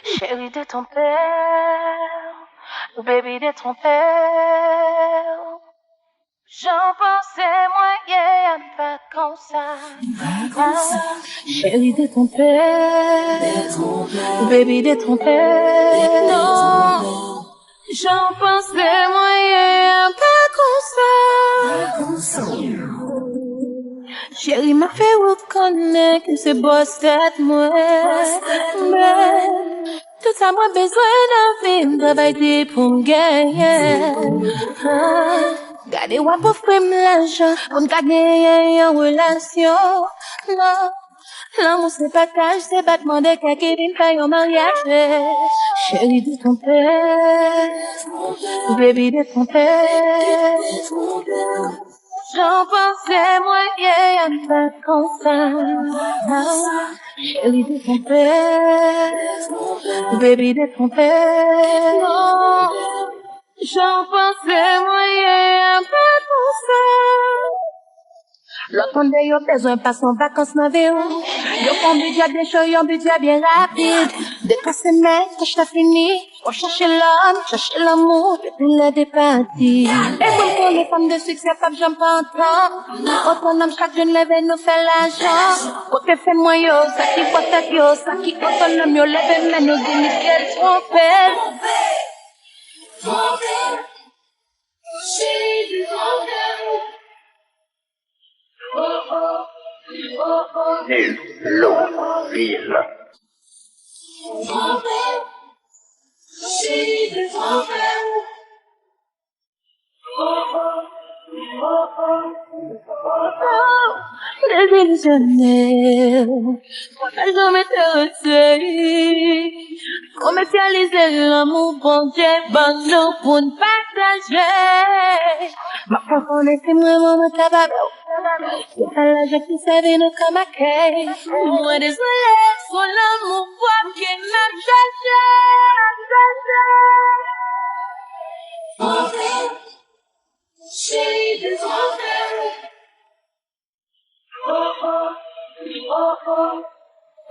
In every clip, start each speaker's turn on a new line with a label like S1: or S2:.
S1: Chérie de ton père, baby de ton père. J'en pensais moyen pas comme ça. Chérie de ton père, baby de ton père. Non, j'en pensais moyen pas comme ça. Chérie m'a fait reconnaître que c'est boss tête moi. Mais tout ça moi besoin d'un film, travailler pour me gagner. Gardez-moi pour faire l'argent, pour me gagner en relation. Non. L'amour c'est partage, c'est pas demander quelqu'un qui fait un mariage. Chérie de ton père, baby de ton père. J'en pensais moyen pas comme ça. Chérie de ton père, baby de ton père. Non, j'en pensais moyen pas comme ça. L'autre monde yo besoin pas son vacances dans vélo. Yo font budget bien chaud, yon budget bien rapide. De ta semaine, que je t'ai fini. On chercher l'homme, chercher l'amour, depuis le départ. Et pour les femmes de succès, pas j'en pas entendre. Autonome, chaque jeune lève nous fait l'argent. Côté fait moi yo, ça qui pote yo, ça qui autonome yo, lève mais nous dit Michel trompé.
S2: Ville.
S1: Désillusionnel, elles ont m'intéressé. Commercialiser l'amour, bon Dieu, bon nous pour nous partager. Ma foi, on était vraiment mon tabac. C'est pas la jeune qui savait nous comme à quai. Moi, désolé, sur l'amour, quoi qu'il m'a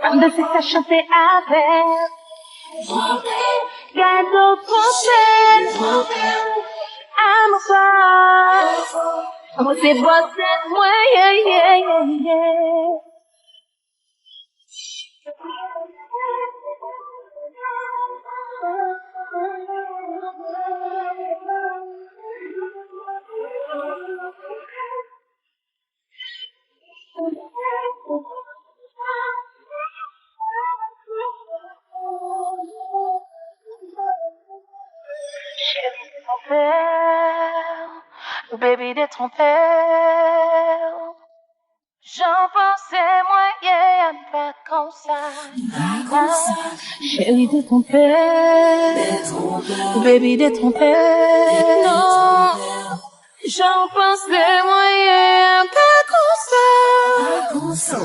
S1: femme de succès chanter avec. Gâteau français, amour. Moi, c'est bossé, moi, yeah, yeah, yeah, yeah. Chérie de ton père, baby de ton père. J'en pensais moyen pas comme ça. Chérie de ton père, baby de ton père. Non, j'en pensais moyen pas comme ça.